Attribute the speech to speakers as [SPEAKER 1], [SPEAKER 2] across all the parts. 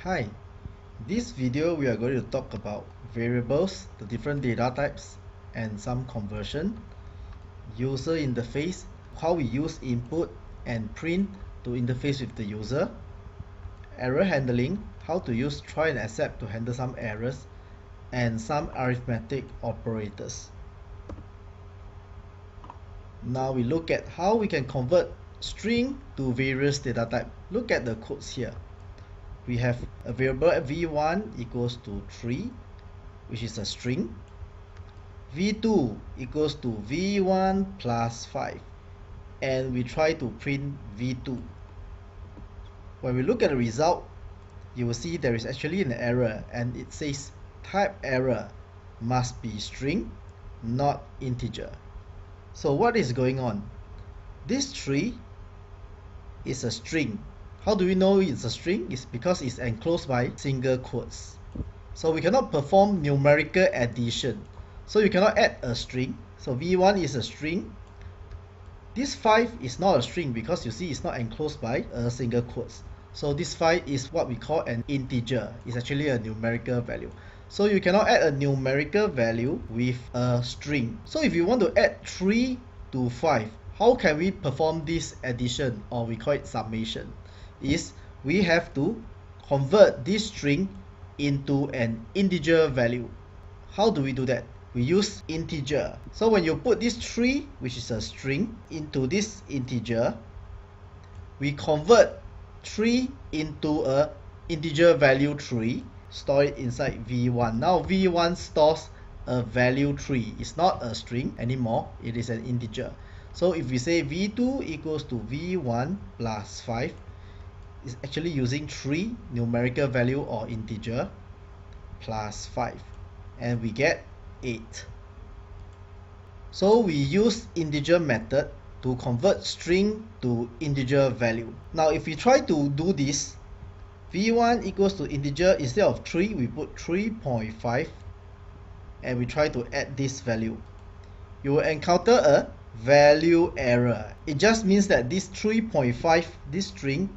[SPEAKER 1] Hi, this video we are going to talk about variables, the different data types, and some conversion, user interface, how we use input and print to interface with the user, error handling, how to use try and accept to handle some errors, and some arithmetic operators. Now we look at how we can convert string to various data type. Look at the codes here. We have a variable v1 equals to 3, which is a string. v2 equals to v1 plus 5, and we try to print v2. When we look at the result, you will see there is actually an error, and it says type error must be string, not integer. So what is going on? This 3 is a string. How do we know it's a string? It's because it's enclosed by single quotes. So we cannot perform numerical addition. So you cannot add a string. So v1 is a string. This 5 is not a string because you see it's not enclosed by a single quotes. So this 5 is what we call an integer. It's actually a numerical value. So you cannot add a numerical value with a string. So if you want to add 3 to 5, how can we perform this addition, or we call it summation? Is we have to convert this string into an integer value. How do we do that? We use integer. So when you put this 3, which is a string, into this integer, we convert 3 into a integer value 3, store it inside v1. Now v1 stores a value 3. It's not a string anymore, it is an integer. So if we say v2 equals to v1 plus 5, is actually using 3 numerical value or integer plus 5, and we get 8. So we use integer method to convert string to integer value. Now if we try to do this, v1 equals to integer, instead of 3 we put 3.5, and we try to add this value. You will encounter a value error. It just means that this 3.5, this string,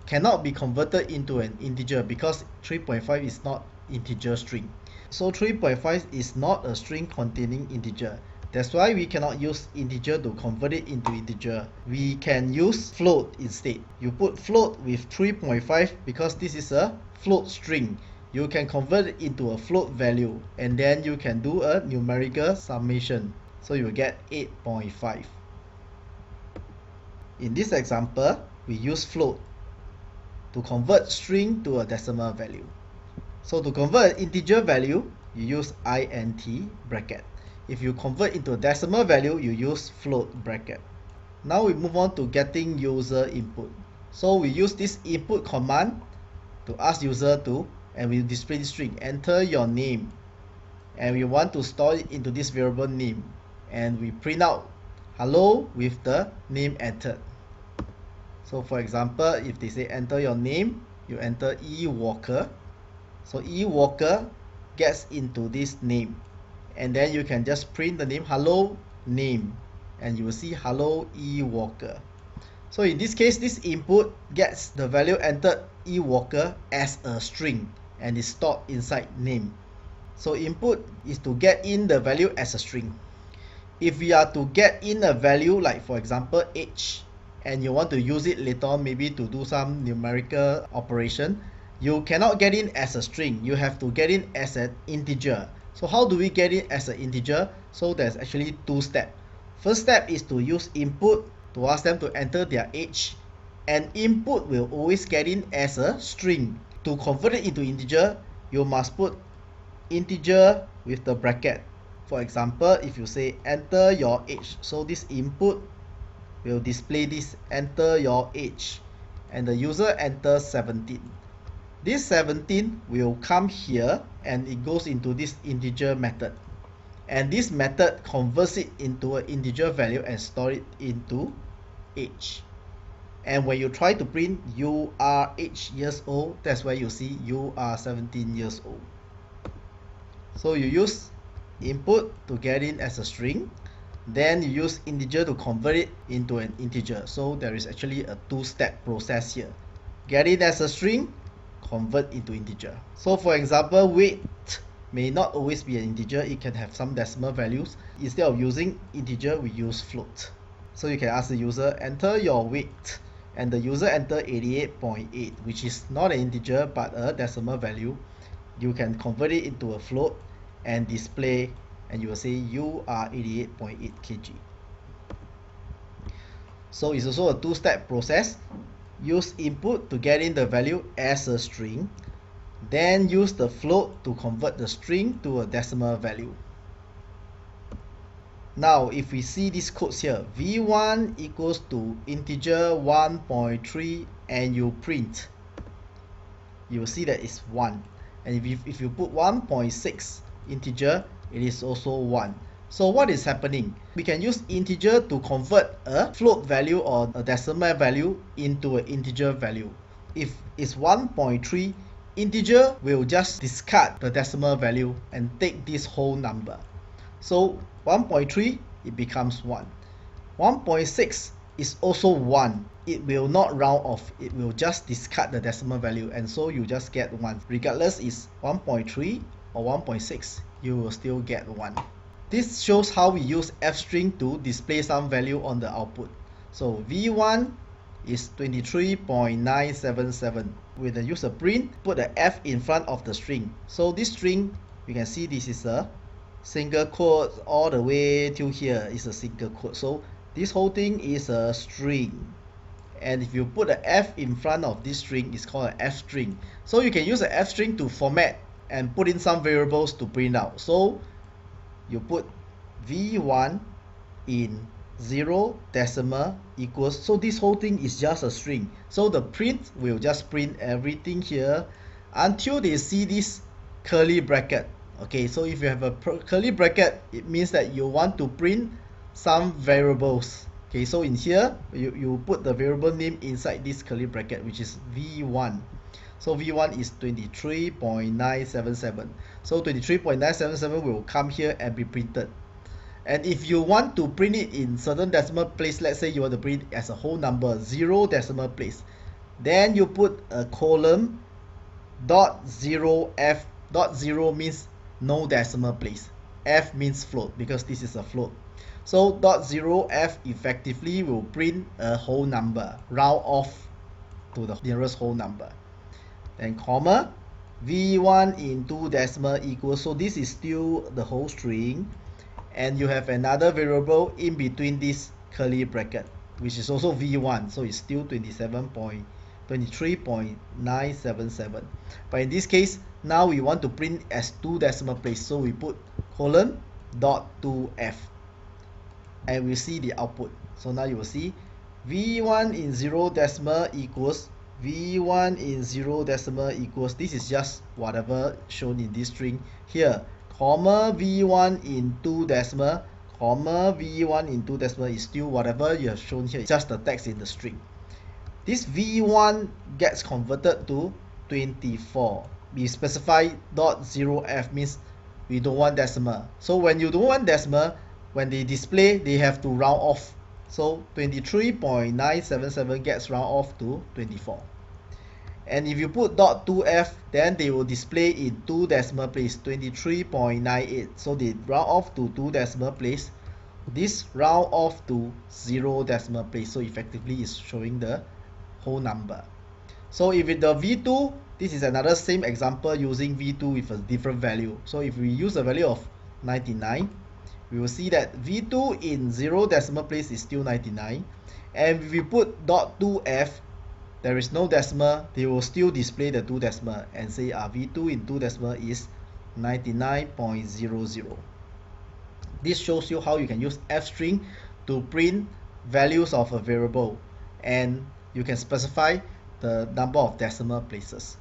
[SPEAKER 1] cannot be converted into an integer because 3.5 is not integer string. So 3.5 is not a string containing integer. That's why we cannot use integer to convert it into integer. We can use float instead. You put float with 3.5 because this is a float string. You can convert it into a float value, and then you can do a numerical summation. So you will get 8.5. In this example, we use float to convert string to a decimal value. So to convert an integer value, you use int bracket. If you convert into a decimal value, you use float bracket. Now we move on to getting user input. So we use this input command to ask user to, and we display the string, enter your name, and we want to store it into this variable name, and we print out hello with the name entered. So for example, if they say enter your name, you enter E Walker. So E Walker gets into this name, and then you can just print the name hello name, and you will see hello E Walker. So in this case, this input gets the value entered E Walker as a string and is stored inside name. So input is to get in the value as a string. If we are to get in a value like for example age, and you want to use it later on maybe to do some numerical operation, you cannot get in as a string. You have to get in as an integer. So how do we get in as an integer? So there's actually 2 steps. First step is to use input to ask them to enter their age, and input will always get in as a string. To convert it into integer, you must put integer with the bracket. For example, if you say enter your age, so this input will display this enter your age, and the user enters 17. This 17 will come here, and it goes into this integer method, and this method converts it into an integer value and store it into age. And when you try to print you are age years old, that's where you see you are 17 years old. So you use input to get in as a string, then you use integer to convert it into an integer. So there is actually a 2-step process here. Get it as a string, convert into integer. So for example, weight may not always be an integer, it can have some decimal values. Instead of using integer, we use float. So you can ask the user, enter your weight, and the user enter 88.8, which is not an integer but a decimal value. You can convert it into a float and display, and you will say you are 88.8 kg. So it's also a two-step process. Use input to get in the value as a string, then use the float to convert the string to a decimal value. Now if we see these codes here, v1 equals to integer 1.3 and you print, you will see that it's 1. And if you put 1.6 integer, it is also 1. So what is happening? We can use integer to convert a float value or a decimal value into an integer value. If it's 1.3, integer will just discard the decimal value and take this whole number. So 1.3, it becomes 1. 1.6 is also 1. It will not round off, it will just discard the decimal value, and so you just get 1. Regardless is 1.3 or 1.6, you will still get 1. This shows how we use fstring to display some value on the output. So v1 is 23.977. With the user print, put the f in front of the string. So this string, you can see this is a single quote all the way till here is a single quote. So this whole thing is a string. And if you put the f in front of this string, it's called an f string. So you can use an f string to format and put in some variables to print out. So you put v1 in 0 decimal equals, so this whole thing is just a string. So the print will just print everything here until they see this curly bracket. Okay, so if you have a curly bracket, it means that you want to print some variables. Okay, so in here, you put the variable name inside this curly bracket, which is v1. So v1 is 23.977. So 23.977 will come here and be printed. And if you want to print it in certain decimal place, let's say you want to print it as a whole number, 0 decimal place, then you put a column dot 0 f. Dot 0 means no decimal place. F means float because this is a float. So dot 0 f effectively will print a whole number, round off to the nearest whole number. Then comma, v1 in 2 decimal equals, so this is still the whole string, and you have another variable in between this curly bracket, which is also v1, so it's still 23.977. But in this case, now we want to print as 2 decimal place, so we put colon dot 2f, and we see the output. So now you will see v1 in 0 decimal equals v1 in 0 decimal equals, this is just whatever shown in this string here, comma v1 in 2 decimal, comma v1 in 2 decimal is still whatever you have shown here, just the text in the string. This v1 gets converted to 24. We specify .0f means we don't want decimal. So when you don't want decimal, when they display, they have to round off. So 23.977 gets round off to 24. And if you put .2f, then they will display in 2 decimal place, 23.98. So they round off to 2 decimal place. This round off to 0 decimal place. So effectively it's showing the whole number. So if it's the v2, this is another same example using v2 with a different value. So if we use a value of 99, we will see that v2 in 0 decimal place is still 99. And if we put .2f, there is no decimal, they will still display the 2 decimal and say v2 in 2 decimal is 99.00. This shows you how you can use fstring to print values of a variable, and you can specify the number of decimal places.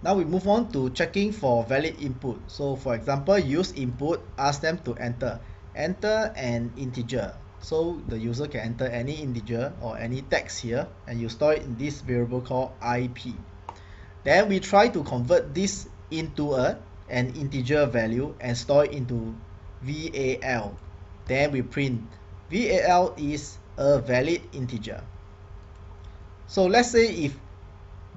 [SPEAKER 1] Now we move on to checking for valid input. So for example, use input, ask them to enter an integer. So the user can enter any integer or any text here, and you store it in this variable called IP. Then we try to convert this into an integer value and store it into VAL. Then we print VAL is a valid integer. So let's say if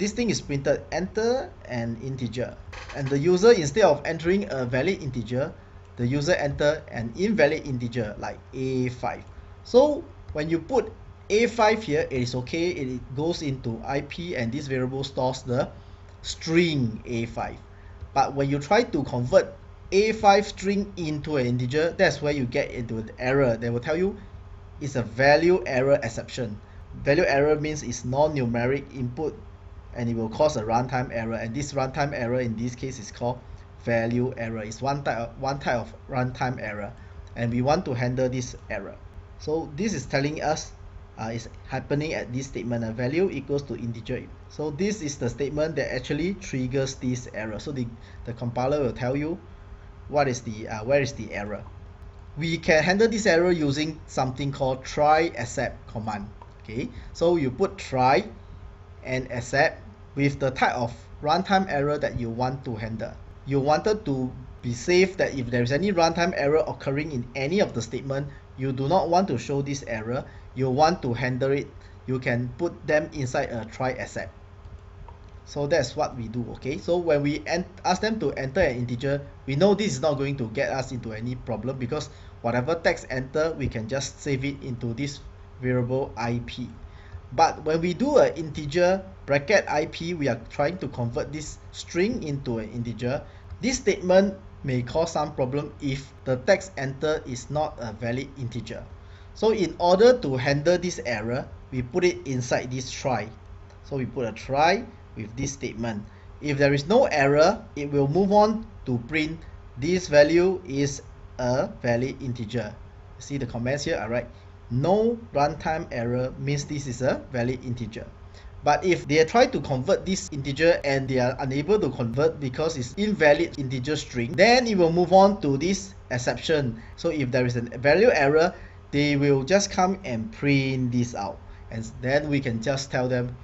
[SPEAKER 1] this thing is printed enter an integer, and the user, instead of entering a valid integer, the user enter an invalid integer like A5. So when you put A5 here, it is okay, it goes into IP, and this variable stores the string A5. But when you try to convert A5 string into an integer, that's where you get into the error. They will tell you it's a value error exception. Value error means it's non-numeric input, and it will cause a runtime error, and this runtime error in this case is called value error. It's one type of runtime error, and we want to handle this error. So this is telling us is happening at this statement, a value equals to integer. So this is the statement that actually triggers this error. So the compiler will tell you what is the where is the error. We can handle this error using something called try except command. Okay, so you put try and except with the type of runtime error that you want to handle. You wanted to be safe that if there is any runtime error occurring in any of the statement, you do not want to show this error, you want to handle it, you can put them inside a try except. So that's what we do. Okay, so when we ask them to enter an integer, we know this is not going to get us into any problem, because whatever text enter, we can just save it into this variable IP. But when we do an integer bracket IP, we are trying to convert this string into an integer. This statement may cause some problem if the text enter is not a valid integer. So in order to handle this error, we put it inside this try. So we put a try with this statement. If there is no error, it will move on to print this value is a valid integer. See the comments here, alright? No runtime error means this is a valid integer. But if they try to convert this integer and they are unable to convert because it's invalid integer string, then it will move on to this exception. So if there is a value error, they will just come and print this out, and then we can just tell them,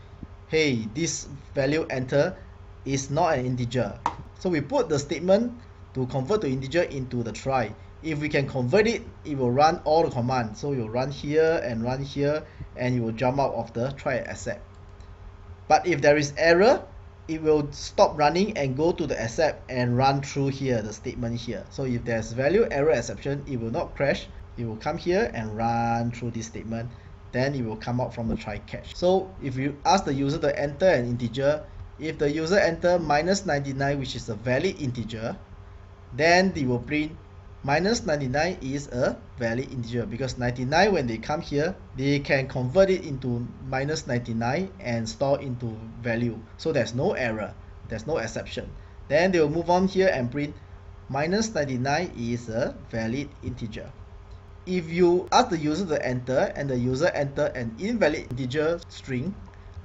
[SPEAKER 1] hey, this value enter is not an integer. So we put the statement to convert the integer into the try. If we can convert it, it will run all the commands. So you'll run here, and you will jump out of the try except. But if there is error, it will stop running and go to the except and run through here, the statement here. So if there's value error exception, it will not crash. It will come here and run through this statement. Then it will come out from the try catch. So if you ask the user to enter an integer, if the user enter -99, which is a valid integer, then they will print -99 is a valid integer, because 99, when they come here, they can convert it into -99 and store into value. So there's no error, there's no exception. Then they will move on here and print -99 is a valid integer. If you ask the user to enter and the user enter an invalid integer string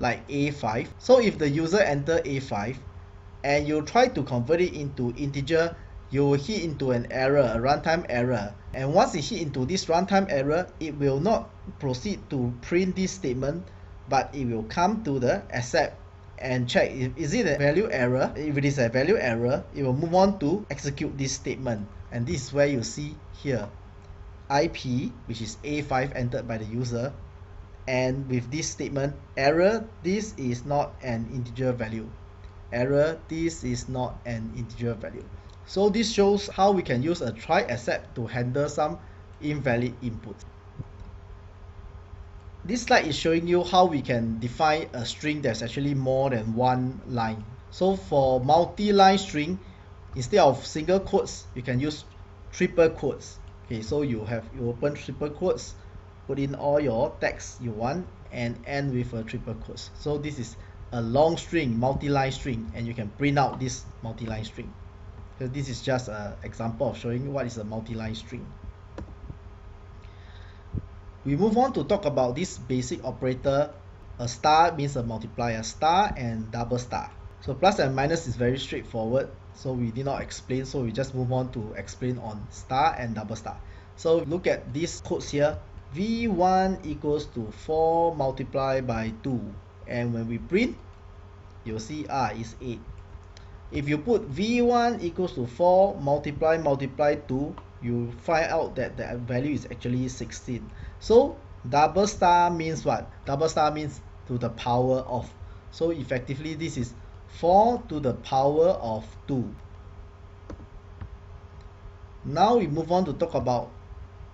[SPEAKER 1] like A5, so if the user enter A5 and you try to convert it into integer, you will hit into an error, a runtime error. And once it hit into this runtime error, it will not proceed to print this statement, but it will come to the except and check is it a value error. If it is a value error, it will move on to execute this statement. And this is where you see here IP, which is A5 entered by the user, and with this statement, error, this is not an integer value. Error, this is not an integer value. So this shows how we can use a try except to handle some invalid inputs. This slide is showing you how we can define a string that's actually more than one line. So for multi-line string, instead of single quotes, you can use triple quotes. Okay, so you open triple quotes, put in all your text you want, and end with a triple quotes. So this is a long string, multi-line string, and you can print out this multi-line string. So this is just an example of showing what is a multi-line string. We move on to talk about this basic operator. A star means a multiplier, star and double star. So plus and minus is very straightforward, so we did not explain, so we just move on to explain on star and double star. So look at these codes here. V1 equals to 4 multiplied by 2, and when we print, you'll see is 8. If you put V1 equals to 4 multiply 2, you find out that the value is actually 16. So double star means what? Double star means to the power of So effectively this is 4 to the power of 2. Now we move on to talk about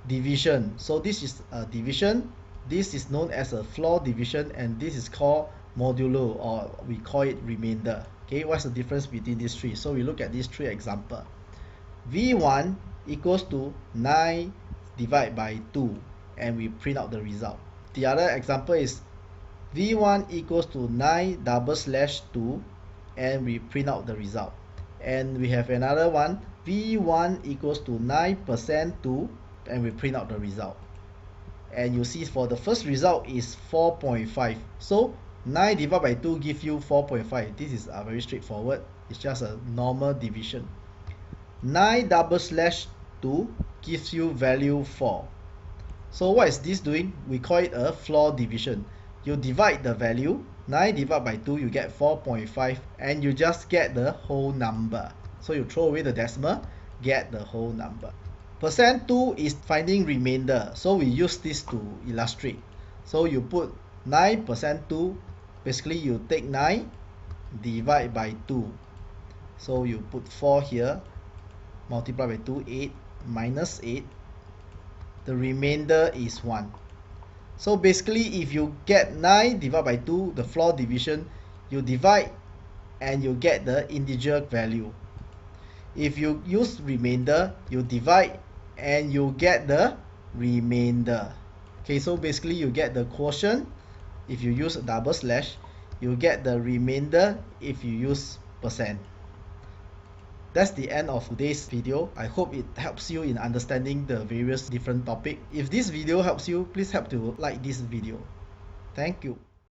[SPEAKER 1] division. So this is a division. This is known as a floor division, and this is called modulo, or we call it remainder. Okay, what's the difference between these three? So we look at these three examples. V1 equals to 9 divided by 2, and we print out the result. The other example is V1 equals to 9 /2, and we print out the result. And we have another one, V1 equals to 9% 2, and we print out the result. And you see for the first result is 4.5. So 9 divided by 2 gives you 4.5. This is very straightforward. It's just a normal division. 9 /2 gives you value 4. So what is this doing? We call it a floor division. You divide the value, 9 divided by 2, you get 4.5, and you just get the whole number. So you throw away the decimal, get the whole number. Percent 2 is finding remainder, so we use this to illustrate. So you put 9% 2, basically you take 9, divide by 2. So you put 4 here, multiply by 2, 8, minus 8. The remainder is 1. So basically, if you get 9 divided by 2, the floor division, you divide and you get the integer value. If you use remainder, you divide and you get the remainder. Okay, so basically you get the quotient if you use a double slash, you get the remainder if you use percent. That's the end of today's video. I hope it helps you in understanding the various different topics. If this video helps you, please help to like this video. Thank you.